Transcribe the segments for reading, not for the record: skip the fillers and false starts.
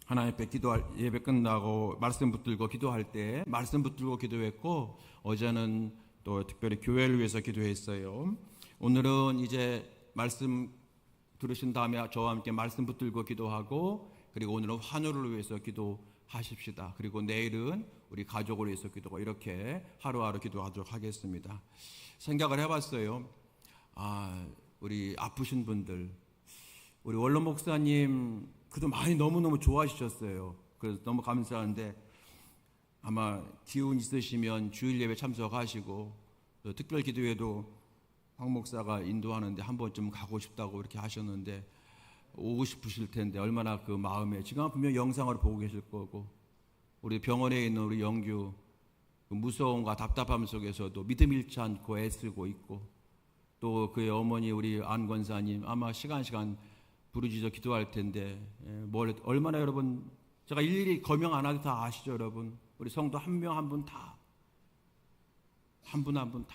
하나님 앞에 기도할 예배 끝나고 말씀 붙들고 기도할 때 말씀 붙들고 기도했고, 어제는 또 특별히 교회를 위해서 기도했어요. 오늘은 이제 말씀 들으신 다음에 저와 함께 말씀 붙들고 기도하고, 그리고 오늘은 환우를 위해서 기도하십시다. 그리고 내일은 우리 가족을 위해서 기도하고, 이렇게 하루하루 기도하도록 하겠습니다. 생각을 해봤어요. 우리 아프신 분들, 우리 원로 목사님 그도 많이 너무너무 좋아하셨어요. 그래서 너무 감사한데, 아마 기운 있으시면 주일 예배 참석하시고, 또 특별 기도회도 황 목사가 인도하는데 한 번쯤 가고 싶다고 이렇게 하셨는데, 오고 싶으실 텐데 얼마나 그 마음에, 지금 분명 영상으로 보고 계실 거고, 우리 병원에 있는 우리 영규, 그 무서움과 답답함 속에서도 믿음 잃지 않고 애쓰고 있고, 또 그의 어머니 우리 안 권사님 아마 시간 부르짖어 기도할 텐데, 뭘 얼마나, 여러분 제가 일일이 거명 안 하도 다 아시죠. 여러분 우리 성도 한 명 한 분 다, 한 분 한 분 다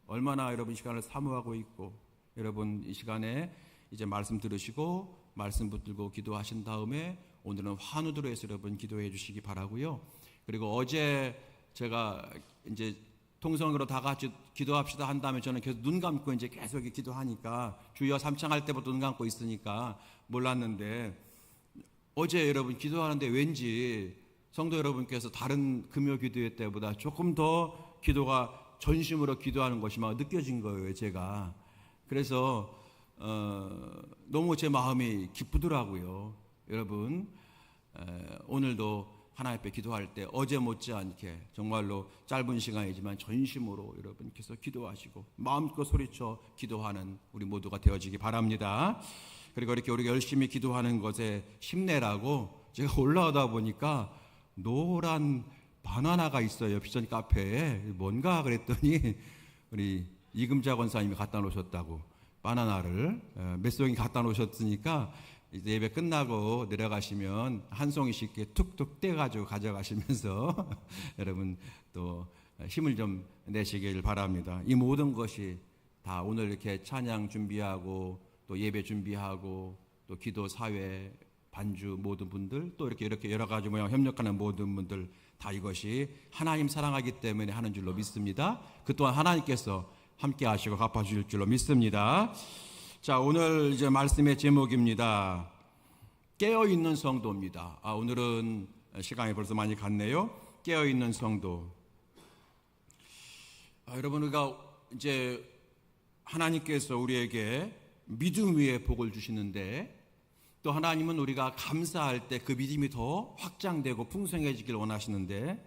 얼마나 여러분 시간을 사모하고 있고, 여러분 이 시간에 이제 말씀 들으시고 말씀 붙들고 기도하신 다음에 오늘은 환우들로 해서 여러분 기도해 주시기 바라고요. 그리고 어제 제가 이제 통성으로 다 같이 기도합시다 한 다음에 저는 계속 눈 감고 이제 계속 기도하니까, 주여 삼창할 때부터 눈 감고 있으니까 몰랐는데, 어제 여러분 기도하는데 왠지 성도 여러분께서 다른 금요 기도회 때보다 조금 더 기도가 전심으로 기도하는 것이 막 느껴진 거예요, 제가. 그래서 너무 제 마음이 기쁘더라고요. 여러분 오늘도 하나님 앞에 기도할 때 어제 못지않게 정말로 짧은 시간이지만 전심으로 여러분께서 기도하시고 마음껏 소리쳐 기도하는 우리 모두가 되어지기 바랍니다. 그리고 이렇게 우리가 열심히 기도하는 것에 힘내라고 제가 올라오다 보니까 노란 바나나가 있어요, 비전 카페에. 뭔가 그랬더니 우리 이금자 권사님이 갖다 놓으셨다고, 바나나를 몇 송이 갖다 놓으셨으니까 이제 예배 끝나고 내려가시면 한 송이씩 툭툭 떼가지고 가져가시면서 여러분 또 힘을 좀 내시길 바랍니다. 이 모든 것이 다 오늘 이렇게 찬양 준비하고 또 예배 준비하고 또 기도 사회 반주 모든 분들, 또 이렇게 여러 가지 모양 협력하는 모든 분들, 다 이것이 하나님 사랑하기 때문에 하는 줄로 믿습니다. 그 또한 하나님께서 함께 하시고 갚아주실 줄로 믿습니다. 자, 오늘 이제 말씀의 제목입니다. 깨어있는 성도입니다. 오늘은 시간이 벌써 많이 갔네요. 깨어있는 성도. 여러분, 우리가 이제 하나님께서 우리에게 믿음 위에 복을 주시는데, 또 하나님은 우리가 감사할 때 그 믿음이 더 확장되고 풍성해지길 원하시는데,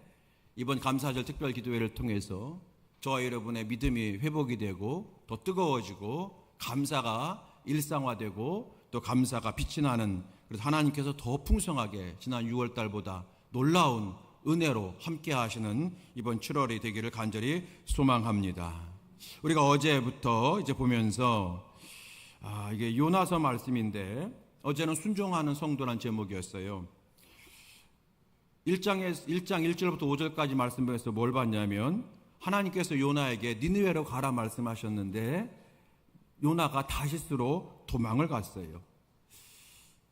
이번 감사절 특별 기도회를 통해서 저와 여러분의 믿음이 회복이 되고 더 뜨거워지고 감사가 일상화되고 또 감사가 빛이 나는, 그래서 하나님께서 더 풍성하게 지난 6월 달보다 놀라운 은혜로 함께 하시는 이번 7월이 되기를 간절히 소망합니다. 우리가 어제부터 이제 보면서 이게 요나서 말씀인데, 어제는 순종하는 성도란 제목이었어요. 1장 1절부터 5절까지 말씀에서 뭘 봤냐면, 하나님께서 요나에게 니느웨로 가라 말씀하셨는데 요나가 다시스로 도망을 갔어요.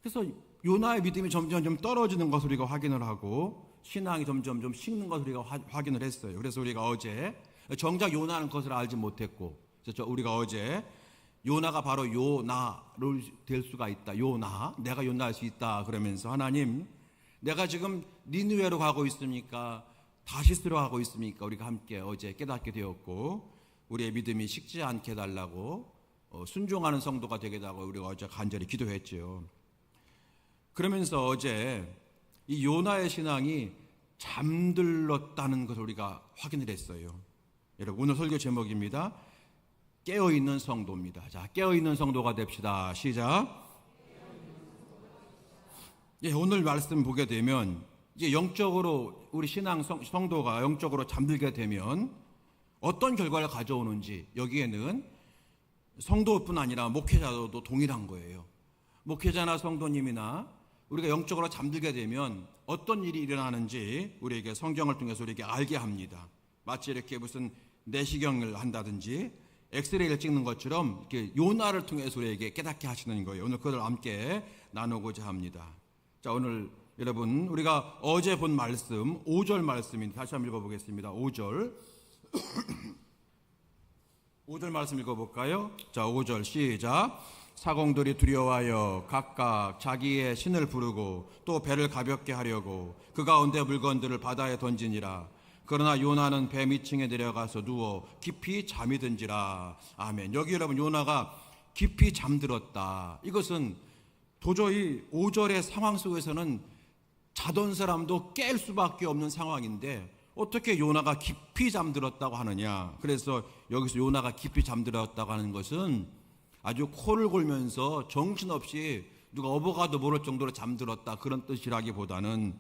그래서 요나의 믿음이 점점 좀 떨어지는 것을 우리가 확인을 하고 신앙이 점점 좀 식는 것을 우리가 확인을 했어요. 그래서 우리가 어제 정작 요나는 그것을 알지 못했고, 그래서 우리가 어제 요나가 바로 요나를 될 수가 있다, 요나, 내가 요나할 수 있다 그러면서, 하나님 내가 지금 니느웨로 가고 있습니까, 다시스로 가고 있습니까, 우리가 함께 어제 깨닫게 되었고, 우리의 믿음이 식지 않게 해달라고, 순종하는 성도가 되게 달라고 우리가 어제 간절히 기도했죠. 그러면서 어제 이 요나의 신앙이 잠들렀다는 것을 우리가 확인을 했어요. 여러분, 오늘 설교 제목입니다. 깨어있는 성도입니다. 자, 깨어있는 성도가 됩시다. 시작. 오늘 말씀 보게 되면 이제 영적으로 우리 신앙 성도가 영적으로 잠들게 되면 어떤 결과를 가져오는지, 여기에는 성도뿐 아니라 목회자도 동일한 거예요. 목회자나 성도님이나 우리가 영적으로 잠들게 되면 어떤 일이 일어나는지 우리에게 성경을 통해서 우리에게 알게 합니다. 마치 이렇게 무슨 내시경을 한다든지 엑스레이를 찍는 것처럼 이렇게 요나를 통해서 우리에게 깨닫게 하시는 거예요. 오늘 그걸 함께 나누고자 합니다. 자, 오늘 여러분 우리가 어제 본 말씀 5절 말씀인데 다시 한번 읽어보겠습니다. 5절 5절 말씀 읽어볼까요? 자, 5절 시작. 사공들이 두려워하여 각각 자기의 신을 부르고 또 배를 가볍게 하려고 그 가운데 물건들을 바다에 던지니라. 그러나 요나는 배 밑층에 내려가서 누워 깊이 잠이 든지라. 아멘. 여기 여러분 요나가 깊이 잠들었다. 이것은 도저히 5절의 상황 속에서는 자던 사람도 깰 수밖에 없는 상황인데 어떻게 요나가 깊이 잠들었다고 하느냐. 그래서 여기서 요나가 깊이 잠들었다고 하는 것은 아주 코를 골면서 정신없이 누가 어버가도 모를 정도로 잠들었다 그런 뜻이라기보다는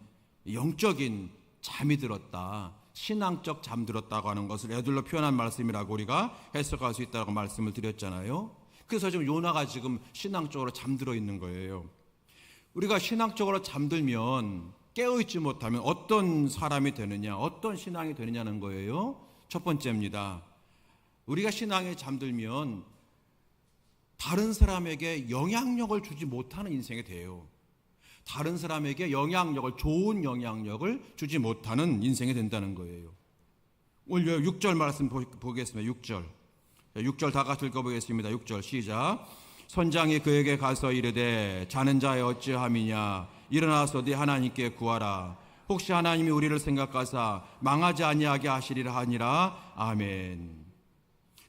영적인 잠이 들었다, 신앙적 잠들었다고 하는 것을 애들로 표현한 말씀이라고 우리가 해석할 수 있다고 말씀을 드렸잖아요. 그래서 지금 요나가 지금 신앙적으로 잠들어 있는 거예요. 우리가 신앙적으로 잠들면 깨어있지 못하면 어떤 사람이 되느냐, 어떤 신앙이 되느냐는 거예요. 첫 번째입니다. 우리가 신앙에 잠들면 다른 사람에게 영향력을 주지 못하는 인생이 돼요. 다른 사람에게 영향력을, 좋은 영향력을 주지 못하는 인생이 된다는 거예요. 오늘 6절 말씀 보겠습니다. 6절 다 같이 읽어보겠습니다. 6절 시작. 선장이 그에게 가서 이르되 자는 자의 어찌함이냐, 일어나서 네 하나님께 구하라. 혹시 하나님이 우리를 생각하사 망하지 아니하게 하시리라 하니라. 아멘.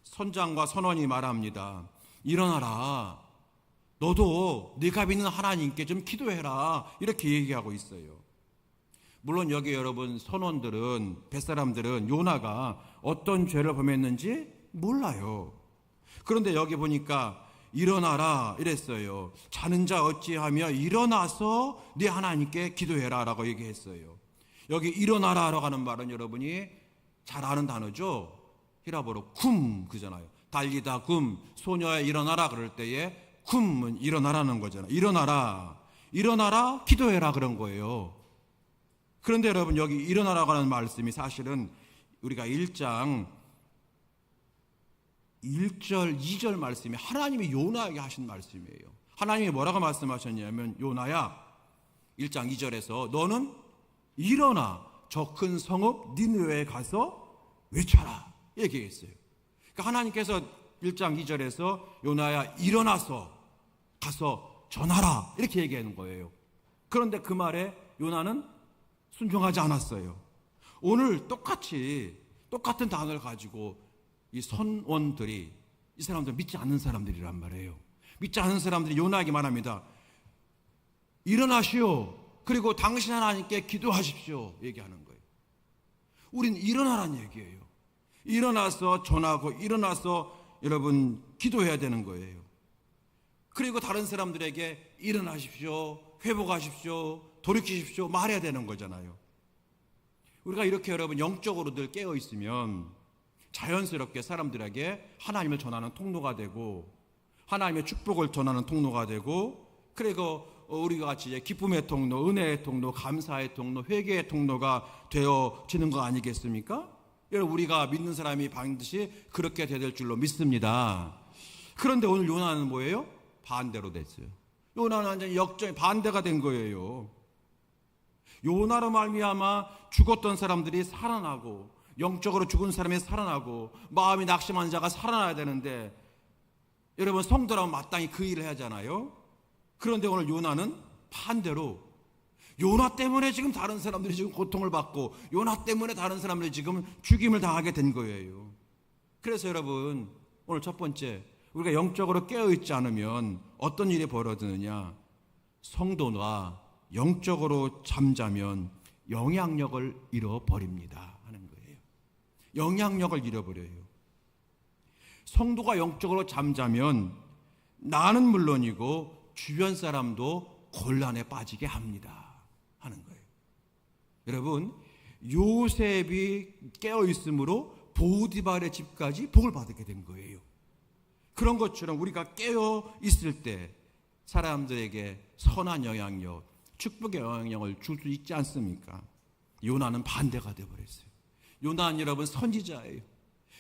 선장과 선원이 말합니다. 일어나라. 너도 네가 믿는 하나님께 좀 기도해라. 이렇게 얘기하고 있어요. 물론 여기 여러분 선원들은, 뱃사람들은 요나가 어떤 죄를 범했는지 몰라요. 그런데 여기 보니까 일어나라 이랬어요. 자는 자 어찌하며 일어나서 네 하나님께 기도해라 라고 얘기했어요. 여기 일어나라라고 하는 말은 여러분이 잘 아는 단어죠. 히라보로 쿰 그잖아요. 달리다 굼, 소녀야 일어나라 그럴 때에 쿰은 일어나라는 거잖아요. 일어나라 기도해라 그런 거예요. 그런데 여러분 여기 일어나라고 하는 말씀이 사실은 우리가 1장 1절 2절 말씀이 하나님이 요나에게 하신 말씀이에요. 하나님이 뭐라고 말씀하셨냐면 요나야 1장 2절에서 너는 일어나 저 큰 성읍 니느웨에 가서 외쳐라 얘기했어요. 그러니까 하나님께서 1장 2절에서 요나야 일어나서 가서 전하라 이렇게 얘기하는 거예요. 그런데 그 말에 요나는 순종하지 않았어요. 오늘 똑같은 단어를 가지고 이 선원들이, 이 사람들 믿지 않는 사람들이란 말이에요. 믿지 않는 사람들이 요나에게 말합니다. 일어나시오. 그리고 당신 하나님께 기도하십시오. 얘기하는 거예요. 우린 일어나라는 얘기예요. 일어나서 전하고 일어나서 여러분 기도해야 되는 거예요. 그리고 다른 사람들에게 일어나십시오, 회복하십시오, 돌이키십시오 말해야 되는 거잖아요. 우리가 이렇게 여러분 영적으로 늘 깨어 있으면 자연스럽게 사람들에게 하나님을 전하는 통로가 되고 하나님의 축복을 전하는 통로가 되고, 그리고 우리가 같이 이제 기쁨의 통로, 은혜의 통로, 감사의 통로, 회개의 통로가 되어지는 거 아니겠습니까? 여러분 우리가 믿는 사람이 반드시 그렇게 될 줄로 믿습니다. 그런데 오늘 요나는 뭐예요? 반대로 됐어요. 요나는 완전히 역전이 반대가 된 거예요. 요나로 말미암아 죽었던 사람들이 살아나고 영적으로 죽은 사람이 살아나고 마음이 낙심한 자가 살아나야 되는데 여러분 성도라면 마땅히 그 일을 해야 하잖아요. 그런데 오늘 요나는 반대로 요나 때문에 지금 다른 사람들이 지금 고통을 받고 요나 때문에 다른 사람들이 지금 죽임을 당하게 된 거예요. 그래서 여러분 오늘 첫 번째, 우리가 영적으로 깨어있지 않으면 어떤 일이 벌어지느냐, 성도가 영적으로 잠자면 영향력을 잃어버립니다 하는 거예요. 영향력을 잃어버려요. 성도가 영적으로 잠자면 나는 물론이고 주변 사람도 곤란에 빠지게 합니다 하는 거예요. 여러분 요셉이 깨어있으므로 보디발의 집까지 복을 받게 된 거예요. 그런 것처럼 우리가 깨어있을 때 사람들에게 선한 영향력, 축복의 영향력을 줄 수 있지 않습니까? 요나는 반대가 되어버렸어요. 요나는 여러분 선지자예요.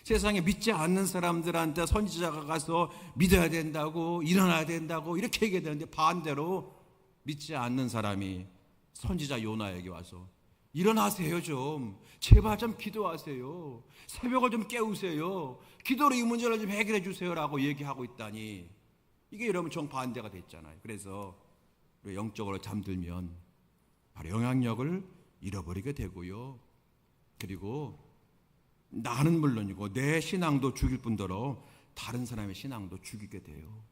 세상에 믿지 않는 사람들한테 선지자가 가서 믿어야 된다고, 일어나야 된다고 이렇게 얘기해야 되는데 반대로 믿지 않는 사람이 선지자 요나에게 와서 일어나세요, 좀 제발 좀 기도하세요, 새벽을 좀 깨우세요, 기도로 이 문제를 좀 해결해 주세요라고 얘기하고 있다니, 이게 여러분 정반대가 됐잖아요. 그래서 우리 영적으로 잠들면 바로 영향력을 잃어버리게 되고요, 그리고 나는 물론이고 내 신앙도 죽일 뿐더러 다른 사람의 신앙도 죽이게 돼요.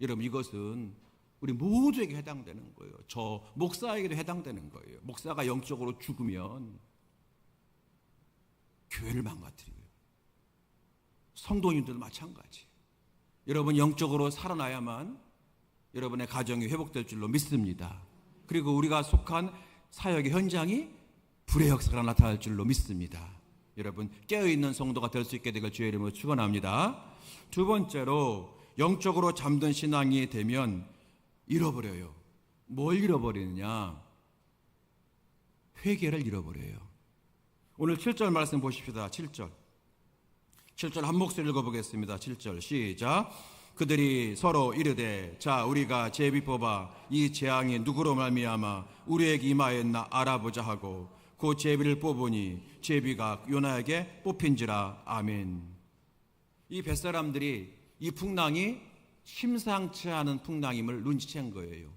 여러분, 이것은 우리 모두에게 해당되는 거예요. 저 목사에게도 해당되는 거예요. 목사가 영적으로 죽으면 교회를 망가뜨려요. 성도님들도 마찬가지. 여러분, 영적으로 살아나야만 여러분의 가정이 회복될 줄로 믿습니다. 그리고 우리가 속한 사역의 현장이 불의 역사가 나타날 줄로 믿습니다. 여러분, 깨어있는 성도가 될 수 있게 되길 주의 이름으로 축원합니다. 두 번째로, 영적으로 잠든 신앙이 되면 잃어버려요. 뭘 잃어버리느냐? 회개를 잃어버려요. 오늘 7절 말씀 보십시다. 7절 한 목소리 읽어보겠습니다. 7절 시작. 그들이 서로 이르되, 자, 우리가 제비 뽑아 이 재앙이 누구로 말미암아 우리에게 임하였나 알아보자 하고 그 제비를 뽑으니 제비가 요나에게 뽑힌지라. 아멘. 이 뱃사람들이 이 풍랑이 심상치 않은 풍랑임을 눈치챈 거예요.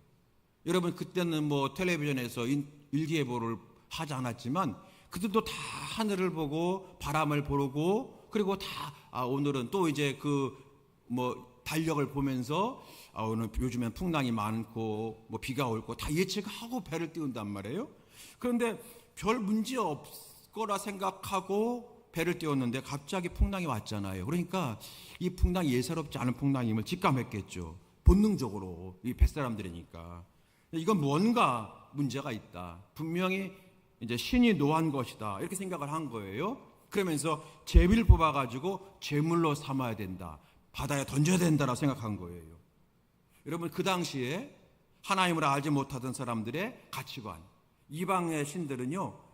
여러분, 그때는 뭐 텔레비전에서 일기예보를 하지 않았지만 그들도 다 하늘을 보고 바람을 보고, 그리고 다 오늘은 또 이제 달력을 보면서 오늘 요즘엔 풍랑이 많고 뭐 비가 올 거 다 예측하고 배를 띄운단 말이에요. 그런데 별 문제 없을 거라 생각하고 배를 띄웠는데 갑자기 풍랑이 왔잖아요. 그러니까 이 풍랑이 예사롭지 않은 풍랑임을 직감했겠죠. 본능적으로, 이 뱃사람들이니까. 이건 뭔가 문제가 있다, 분명히 이제 신이 노한 것이다, 이렇게 생각을 한 거예요. 그러면서 제비를 뽑아가지고 제물로 삼아야 된다, 바다에 던져야 된다라고 생각한 거예요. 여러분, 그 당시에 하나님을 알지 못하던 사람들의 가치관, 이방의 신들은요,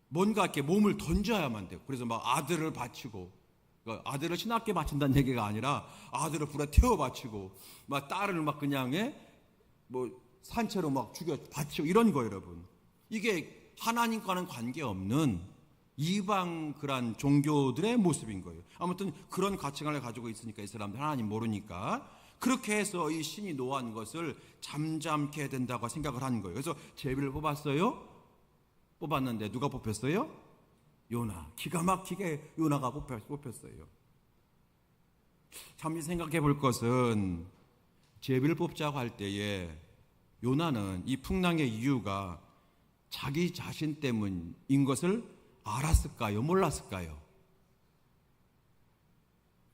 뭔가 이렇게 몸을 던져야만 돼요. 그래서 막 아들을 바치고, 그러니까 아들을 신하께 바친다는 얘기가 아니라 아들을 불에 태워 바치고, 막 딸을 막 그냥 산채로 막 죽여 바치고 이런 거예요, 여러분. 이게 하나님과는 관계없는 이방 그런 종교들의 모습인 거예요. 아무튼 그런 가치관을 가지고 있으니까 이 사람들 하나님 모르니까 그렇게 해서 이 신이 노한 것을 잠잠케 해야 된다고 생각을 한 거예요. 그래서 제비를 뽑았어요. 뽑았는데 누가 뽑혔어요? 요나. 기가 막히게 요나가 뽑혔어요. 잠시 생각해 볼 것은, 제비를 뽑자고 할 때에 요나는 이 풍랑의 이유가 자기 자신 때문인 것을 알았을까요? 몰랐을까요?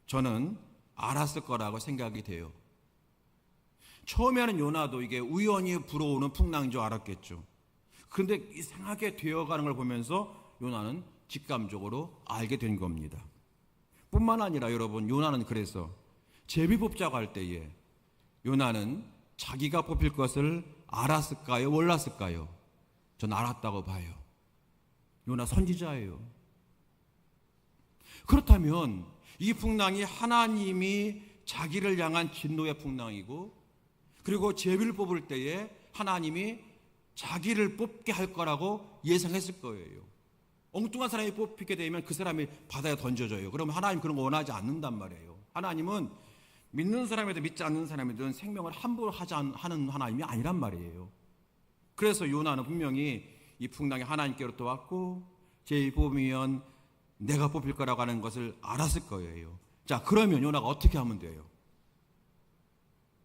저는 알았을 거라고 생각이 돼요. 처음에는 요나도 이게 우연히 불어오는 풍랑인 줄 알았겠죠. 그런데 이상하게 되어가는 걸 보면서 요나는 직감적으로 알게 된 겁니다. 뿐만 아니라 여러분, 요나는 그래서 제비 뽑자고 할 때에 요나는 자기가 뽑힐 것을 알았을까요? 몰랐을까요? 전 알았다고 봐요. 요나 선지자예요. 그렇다면 이 풍랑이 하나님이 자기를 향한 진노의 풍랑이고, 그리고 제비를 뽑을 때에 하나님이 자기를 뽑게 할 거라고 예상했을 거예요. 엉뚱한 사람이 뽑히게 되면 그 사람이 바다에 던져져요. 그러면 하나님 그런 거 원하지 않는단 말이에요. 하나님은 믿는 사람이든 믿지 않는 사람이든 생명을 함부로 하는 하나님이 아니란 말이에요. 그래서 요나는 분명히 이 풍랑이 하나님께로 또 왔고 제비 뽑으면 내가 뽑힐 거라고 하는 것을 알았을 거예요. 자, 그러면 요나가 어떻게 하면 돼요?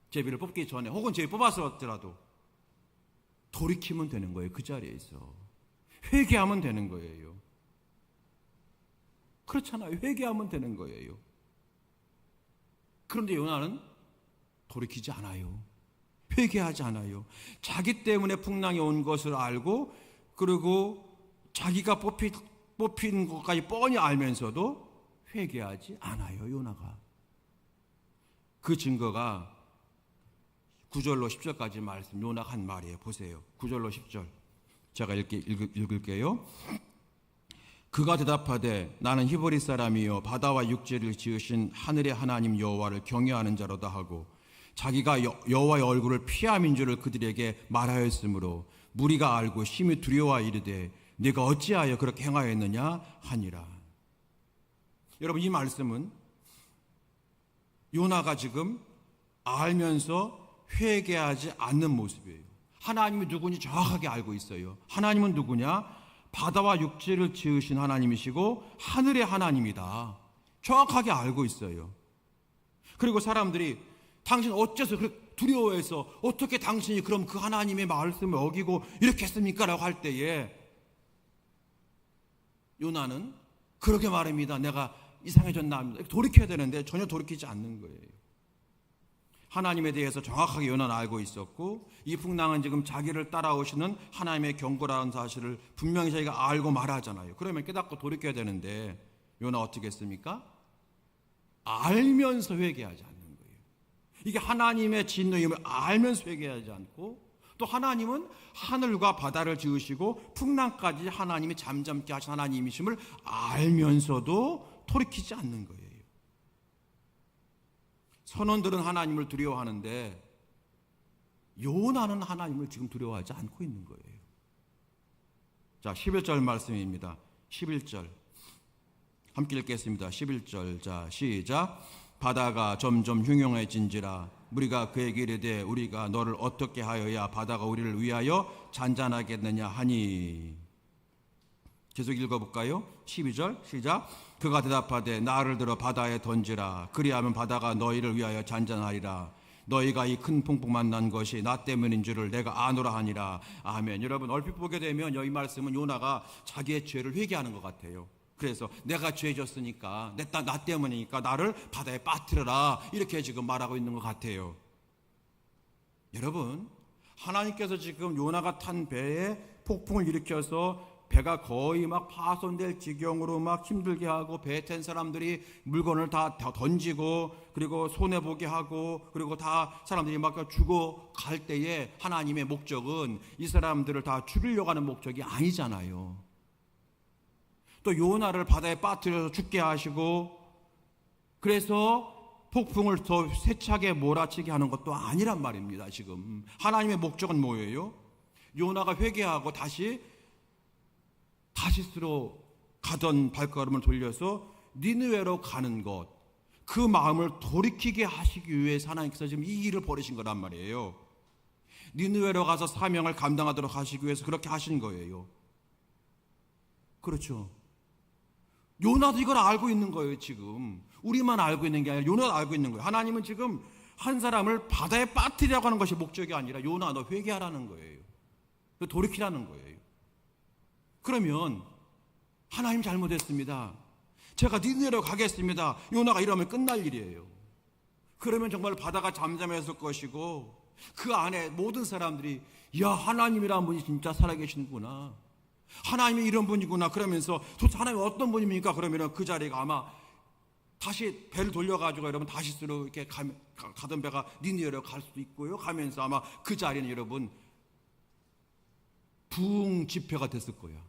제비를 뽑기 전에, 혹은 제비 뽑았었더라도 돌이키면 되는 거예요. 그 자리에서 회개하면 되는 거예요. 그렇잖아요. 회개하면 되는 거예요. 그런데 요나는 돌이키지 않아요. 회개하지 않아요. 자기 때문에 풍랑이 온 것을 알고, 그리고 자기가 뽑힌 것까지 뻔히 알면서도 회개하지 않아요, 요나가. 그 증거가 9절로 10절까지 말씀, 요나가 한 말이에요. 보세요. 9절로 10절 제가 읽을게요. 그가 대답하되, 나는 히브리 사람이요 바다와 육지를 지으신 하늘의 하나님 여호와를 경외하는 자로다 하고, 자기가 여호와의 얼굴을 피함인 줄을 그들에게 말하였으므로 무리가 알고 심히 두려워 이르되 네가 어찌하여 그렇게 행하였느냐 하니라. 여러분, 이 말씀은 요나가 지금 알면서 회개하지 않는 모습이에요. 하나님이 누구인지 정확하게 알고 있어요. 하나님은 누구냐? 바다와 육지를 지으신 하나님이시고 하늘의 하나님이다. 정확하게 알고 있어요. 그리고 사람들이 당신 어째서 그렇게 두려워해서 어떻게 당신이 그럼 그 하나님의 말씀을 어기고 이렇게 했습니까? 라고 할 때에 요나는 그렇게 말합니다. 내가 이상해졌나? 돌이켜야 되는데 전혀 돌이키지 않는 거예요. 하나님에 대해서 정확하게 요나는 알고 있었고, 이 풍랑은 지금 자기를 따라오시는 하나님의 경고라는 사실을 분명히 자기가 알고 말하잖아요. 그러면 깨닫고 돌이켜야 되는데 요나 어떻게 했습니까? 알면서 회개하지 않는 거예요. 이게 하나님의 진노임을 알면서 회개하지 않고, 또 하나님은 하늘과 바다를 지으시고 풍랑까지 하나님이 잠잠케 하신 하나님이심을 알면서도 돌이키지 않는 거예요. 선원들은 하나님을 두려워하는데 요나는 하나님을 지금 두려워하지 않고 있는 거예요. 자, 11절 말씀입니다. 11절 함께 읽겠습니다. 11절. 자, 시작. 바다가 점점 흉흉해진지라 무리가 그에게 이르되 우리가 너를 어떻게 하여야 바다가 우리를 위하여 잔잔하겠느냐 하니. 계속 읽어볼까요? 12절 시작. 그가 대답하되 나를 들어 바다에 던지라. 그리하면 바다가 너희를 위하여 잔잔하리라. 너희가 이 큰 풍풍 만난 것이 나 때문인 줄을 내가 아노라 하니라. 아멘. 여러분, 얼핏 보게 되면 이 말씀은 요나가 자기의 죄를 회개하는 것 같아요. 그래서 내가 죄 졌으니까 나 때문이니까 나를 바다에 빠뜨려라, 이렇게 지금 말하고 있는 것 같아요. 여러분, 하나님께서 지금 요나가 탄 배에 폭풍을 일으켜서 배가 거의 막 파손될 지경으로 막 힘들게 하고, 배에 탄 사람들이 물건을 다 던지고 그리고 손해보게 하고 그리고 다 사람들이 막 죽어갈 때에 하나님의 목적은 이 사람들을 다 죽이려고 하는 목적이 아니잖아요. 또 요나를 바다에 빠뜨려서 죽게 하시고 그래서 폭풍을 더 세차게 몰아치게 하는 것도 아니란 말입니다. 지금 하나님의 목적은 뭐예요? 요나가 회개하고 다시스로 가던 발걸음을 돌려서 니느웨로 가는 것, 그 마음을 돌이키게 하시기 위해서 하나님께서 지금 이 일을 벌이신 거란 말이에요. 니느웨로 가서 사명을 감당하도록 하시기 위해서 그렇게 하신 거예요. 그렇죠. 요나도 이걸 알고 있는 거예요. 지금 우리만 알고 있는 게 아니라 요나도 알고 있는 거예요. 하나님은 지금 한 사람을 바다에 빠뜨리려고 하는 것이 목적이 아니라 요나 너 회개하라는 거예요. 돌이키라는 거예요. 그러면 하나님 잘못했습니다. 제가 니느웨로 가겠습니다. 요나가 이러면 끝날 일이에요. 그러면 정말 바다가 잠잠했을 것이고 그 안에 모든 사람들이 야, 하나님이라는 분이 진짜 살아계시는구나, 하나님이 이런 분이구나 그러면서 도대체 하나님이 어떤 분입니까? 그러면 그 자리가 아마 다시 배를 돌려가지고 여러분 다시스로 이렇게 가던 배가 니느웨로 갈 수도 있고요. 가면서 아마 그 자리는 여러분 부흥 집회가 됐을 거야.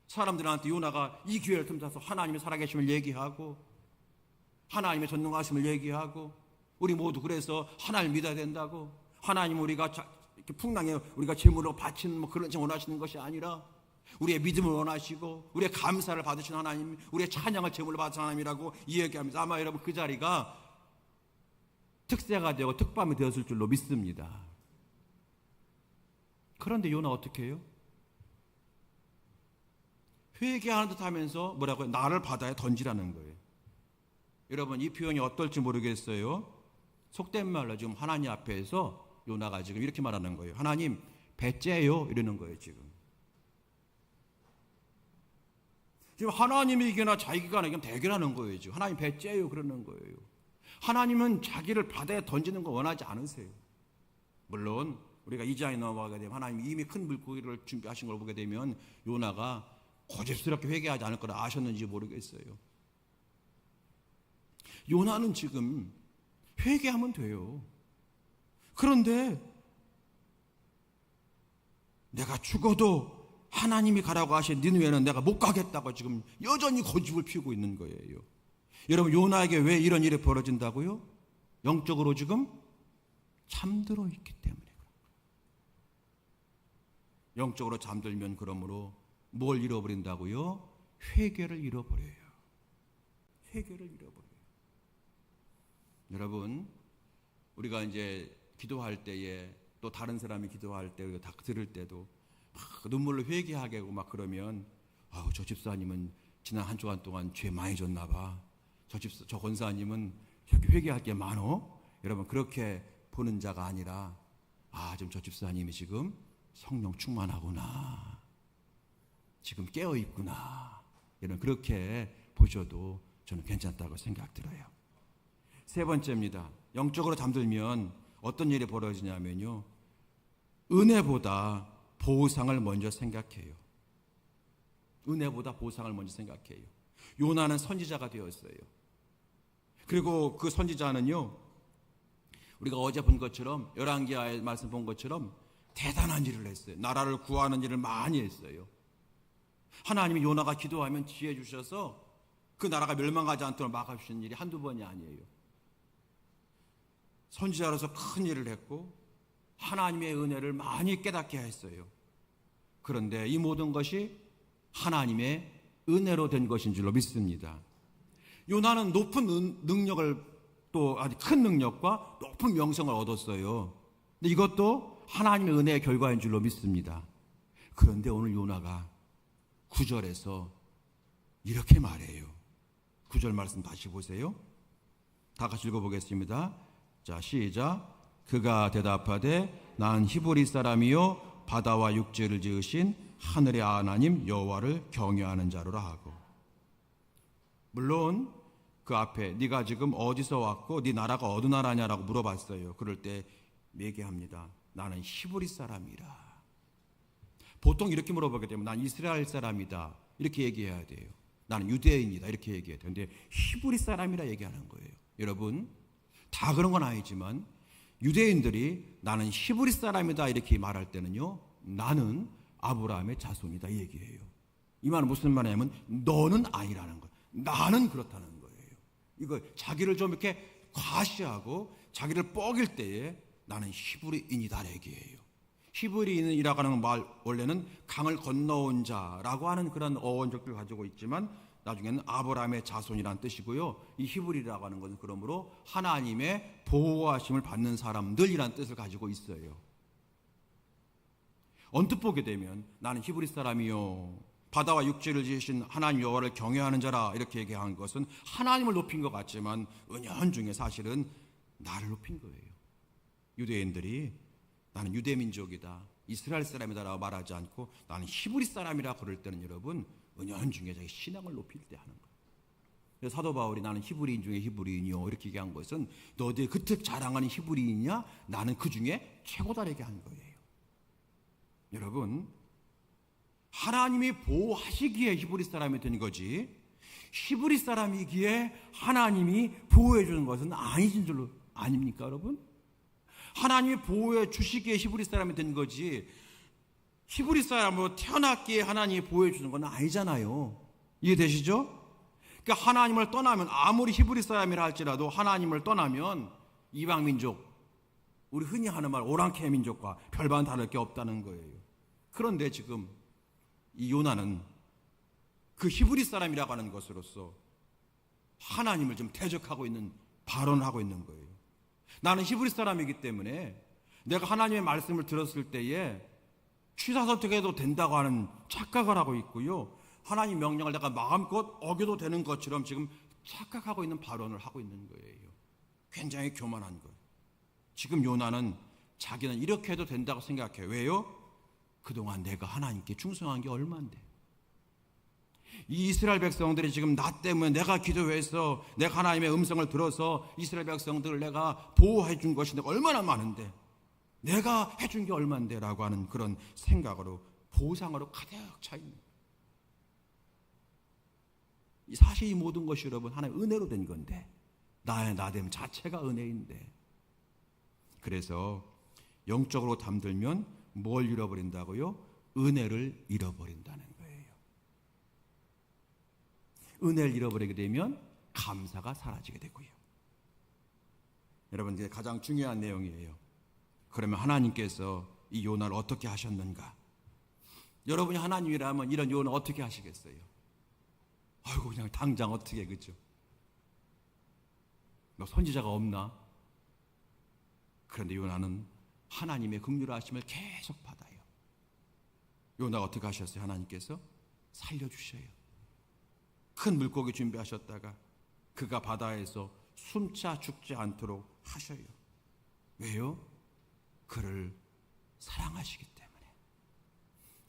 사람들한테 요나가 이 기회를 틈타서 하나님의 살아계심을 얘기하고 하나님의 전능하심을 얘기하고 우리 모두 그래서 하나님을 믿어야 된다고, 하나님 우리가 이렇게 풍랑에 우리가 제물로 바치는 뭐 그런 점 원하시는 것이 아니라 우리의 믿음을 원하시고 우리의 감사를 받으신 하나님, 우리의 찬양을 제물로 받으신 하나님이라고 이야기하면서 아마 여러분 그 자리가 특세가 되고 특밤이 되었을 줄로 믿습니다. 그런데 요나 어떻게 해요? 회개하는 듯 하면서 뭐라고요? 나를 바다에 던지라는 거예요. 여러분, 이 표현이 어떨지 모르겠어요. 속된 말로 지금 하나님 앞에서 요나가 지금 이렇게 말하는 거예요. 하나님, 배째요, 이러는 거예요. 지금 하나님이 이기나 자기가 이기나 대결하는 거예요. 지금 하나님 배째요, 그러는 거예요. 하나님은 자기를 바다에 던지는 거 원하지 않으세요. 물론 우리가 2장에 넘어가게 되면 하나님이 이미 큰 물고기를 준비하신 걸 보게 되면 요나가 고집스럽게 회개하지 않을 거라 아셨는지 모르겠어요. 요나는 지금 회개하면 돼요. 그런데 내가 죽어도 하나님이 가라고 하신 니느웨는 내가 못 가겠다고 지금 여전히 고집을 피우고 있는 거예요. 여러분, 요나에게 왜 이런 일이 벌어진다고요? 영적으로 지금 잠들어 있기 때문에. 영적으로 잠들면 그러므로 뭘 잃어버린다고요? 회개를 잃어버려요. 회개를 잃어버려요. 여러분, 우리가 이제 기도할 때에 또 다른 사람이 기도할 때 우리가 다 들을 때도 막 눈물로 회개하게 하고 막 그러면 저 집사님은 지난 한 주간 동안 죄 많이 졌나 봐. 저 권사님은 저렇게 회개할 게 많어? 여러분, 그렇게 보는 자가 아니라 지금 저 집사님이 지금 성령 충만하구나. 지금 깨어 있구나. 여러분, 그렇게 보셔도 저는 괜찮다고 생각 들어요. 세 번째입니다. 영적으로 잠들면 어떤 일이 벌어지냐면요, 은혜보다 보상을 먼저 생각해요. 은혜보다 보상을 먼저 생각해요. 요나는 선지자가 되었어요. 그리고 그 선지자는요, 우리가 어제 본 것처럼 열왕기하의 말씀 본 것처럼 대단한 일을 했어요. 나라를 구하는 일을 많이 했어요. 하나님이 요나가 기도하면 지혜 주셔서 그 나라가 멸망하지 않도록 막아주신 일이 한두 번이 아니에요. 선지자로서 큰 일을 했고 하나님의 은혜를 많이 깨닫게 했어요. 그런데 이 모든 것이 하나님의 은혜로 된 것인 줄로 믿습니다. 요나는 높은 능력을, 또 아주 큰 능력과 높은 명성을 얻었어요. 근데 이것도 하나님의 은혜의 결과인 줄로 믿습니다. 그런데 오늘 요나가 9절에서 이렇게 말해요. 9절 말씀 다시 보세요. 다 같이 읽어보겠습니다. 자, 시작. 그가 대답하되 난 히브리 사람이요 바다와 육지를 지으신 하늘의 하나님 여호와를 경외하는 자로라 하고. 물론 그 앞에 네가 지금 어디서 왔고 네 나라가 어느 나라냐라고 물어봤어요. 그럴 때 얘기합니다. 나는 히브리 사람이라. 보통 이렇게 물어보게 되면 난 이스라엘 사람이다 이렇게 얘기해야 돼요. 나는 유대인이다 이렇게 얘기해야 돼요. 근데 히브리 사람이라 얘기하는 거예요. 여러분, 다 그런 건 아니지만 유대인들이 나는 히브리 사람이다 이렇게 말할 때는요, 나는 아브라함의 자손이다 이 얘기예요. 이 말은 무슨 말이냐면 너는 아니라는 거예요. 나는 그렇다는 거예요. 이거 자기를 좀 이렇게 과시하고 자기를 뻐길 때에 나는 히브리인이다 얘기예요. 히브리인이라고 하는 말 원래는 강을 건너온 자라고 하는 그런 어원적들을 가지고 있지만 나중에는 아브라함의 자손이라는 뜻이고요. 이 히브리라고 하는 것은 그러므로 하나님의 보호하심을 받는 사람들이라는 뜻을 가지고 있어요. 언뜻 보게 되면 나는 히브리 사람이요 바다와 육지를 지으신 하나님 여호와를 경외하는 자라 이렇게 얘기한 것은 하나님을 높인 것 같지만 은연중에 사실은 나를 높인 거예요. 유대인들이 나는 유대민족이다 이스라엘 사람이다라고 말하지 않고 나는 히브리 사람이라 그럴 때는 여러분 은연중에 자기 신앙을 높일 때 하는 거예요. 그래서 사도 바울이 나는 히브리인 중에 히브리인이요 이렇게 얘기한 것은 너희들 그특 자랑하는 히브리인이냐 나는 그 중에 최고다 이렇게 한 거예요. 여러분, 하나님이 보호하시기에 히브리 사람이 된 거지 히브리 사람이기에 하나님이 보호해 주는 것은 아니신 줄로 아닙니까 여러분? 하나님이 보호해 주시기에 히브리 사람이 된 거지 히브리 사람으로 태어났기에 하나님이 보호해 주는 건 아니잖아요. 이해되시죠? 그러니까 하나님을 떠나면 아무리 히브리 사람이라 할지라도 하나님을 떠나면 이방 민족, 우리 흔히 하는 말 오랑캐 민족과 별반 다를 게 없다는 거예요. 그런데 지금 이 요나는 그 히브리 사람이라고 하는 것으로서 하나님을 좀 대적하고 있는 발언을 하고 있는 거예요. 나는 히브리 사람이기 때문에 내가 하나님의 말씀을 들었을 때에 취사 선택해도 된다고 하는 착각을 하고 있고요. 하나님 명령을 내가 마음껏 어겨도 되는 것처럼 지금 착각하고 있는 발언을 하고 있는 거예요. 굉장히 교만한 거예요. 지금 요나는 자기는 이렇게 해도 된다고 생각해요. 왜요? 그동안 내가 하나님께 충성한 게 얼만데. 이 이스라엘 백성들이 지금 나 때문에 내가 기도해서 내가 하나님의 음성을 들어서 이스라엘 백성들을 내가 보호해 준 것이 내가 얼마나 많은데 내가 해준 게 얼만데 라고 하는 그런 생각으로 보상으로 가득 차 있는 거예요. 사실 이 모든 것이 여러분 하나님의 은혜로 된 건데 나의 나됨 자체가 은혜인데 그래서 영적으로 잠들면 뭘 잃어버린다고요? 은혜를 잃어버린다는 거예요. 은혜를 잃어버리게 되면 감사가 사라지게 되고요. 여러분 이게 가장 중요한 내용이에요. 그러면 하나님께서 이 요나를 어떻게 하셨는가? 여러분이 하나님이라면 이런 요나 어떻게 하시겠어요? 아이고 그냥 당장 어떻게, 그죠? 뭐 선지자가 없나? 그런데 요나는 하나님의 긍휼하심을 계속 받아요. 요나가 어떻게 하셨어요? 하나님께서 살려주셔요. 큰 물고기 준비하셨다가 그가 바다에서 숨차 죽지 않도록 하셔요. 왜요? 그를 사랑하시기 때문에,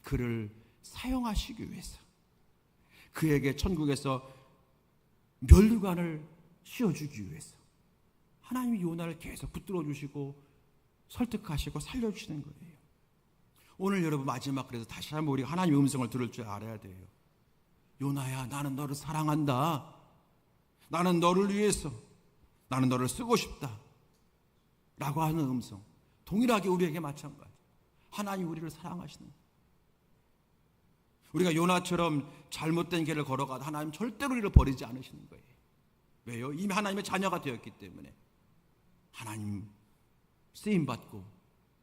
그를 사용하시기 위해서, 그에게 천국에서 면류관을 씌워주기 위해서 하나님이 요나를 계속 붙들어 주시고 설득하시고 살려주시는 거예요. 오늘 여러분 마지막, 그래서 다시 한번 우리가 하나님의 음성을 들을 줄 알아야 돼요. 요나야, 나는 너를 사랑한다. 나는 너를 위해서, 나는 너를 쓰고 싶다 라고 하는 음성, 동일하게 우리에게 마찬가지. 하나님 우리를 사랑하시는 거예요. 우리가 요나처럼 잘못된 길을 걸어가도 하나님 절대로 우리를 버리지 않으시는 거예요. 왜요? 이미 하나님의 자녀가 되었기 때문에 하나님 쓰임받고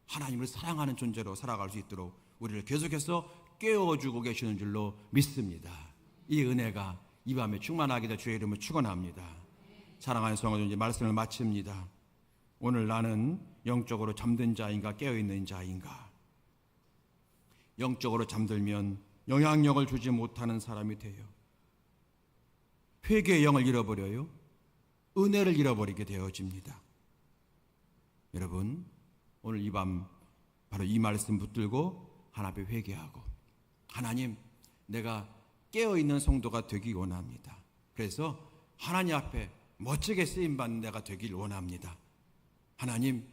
하나님을 사랑하는 존재로 살아갈 수 있도록 우리를 계속해서 깨워주고 계시는 줄로 믿습니다. 이 은혜가 이 밤에 충만하게 될 주의 이름을 축원합니다. 사랑하는 성도들, 이제 말씀을 마칩니다. 오늘 나는 영적으로 잠든 자인가 깨어있는 자인가? 영적으로 잠들면 영향력을 주지 못하는 사람이 돼요. 회개의 영을 잃어버려요. 은혜를 잃어버리게 되어집니다. 여러분, 오늘 이 밤 바로 이 말씀 붙들고 하나님 앞에 회개하고, 하나님, 내가 깨어있는 성도가 되기 원합니다. 그래서 하나님 앞에 멋지게 쓰임받는 내가 되길 원합니다. 하나님,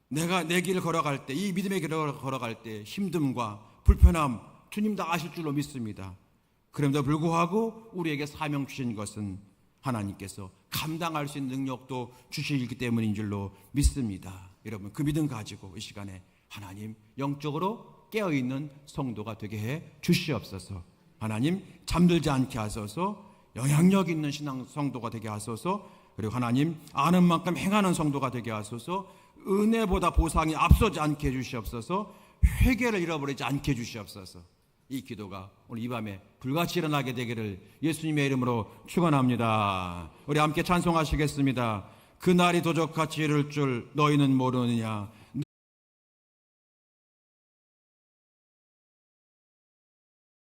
내가 내 길을 걸어갈 때, 이 믿음의 길을 걸어갈 때 힘듦과 불편함 주님 다 아실 줄로 믿습니다. 그럼에도 불구하고 우리에게 사명 주신 것은 하나님께서 감당할 수 있는 능력도 주시기 때문인 줄로 믿습니다. 여러분, 그 믿음 가지고 이 시간에 하나님, 영적으로 깨어있는 성도가 되게 해 주시옵소서. 하나님, 잠들지 않게 하소서. 영향력 있는 신앙 성도가 되게 하소서. 그리고 하나님, 아는 만큼 행하는 성도가 되게 하소서. 은혜보다 보상이 앞서지 않게 해주시옵소서. 회개를 잃어버리지 않게 해주시옵소서. 이 기도가 오늘 이 밤에 불같이 일어나게 되기를 예수님의 이름으로 축원합니다. 우리 함께 찬송하시겠습니다. 그날이 도적같이 이를 줄 너희는 모르느냐.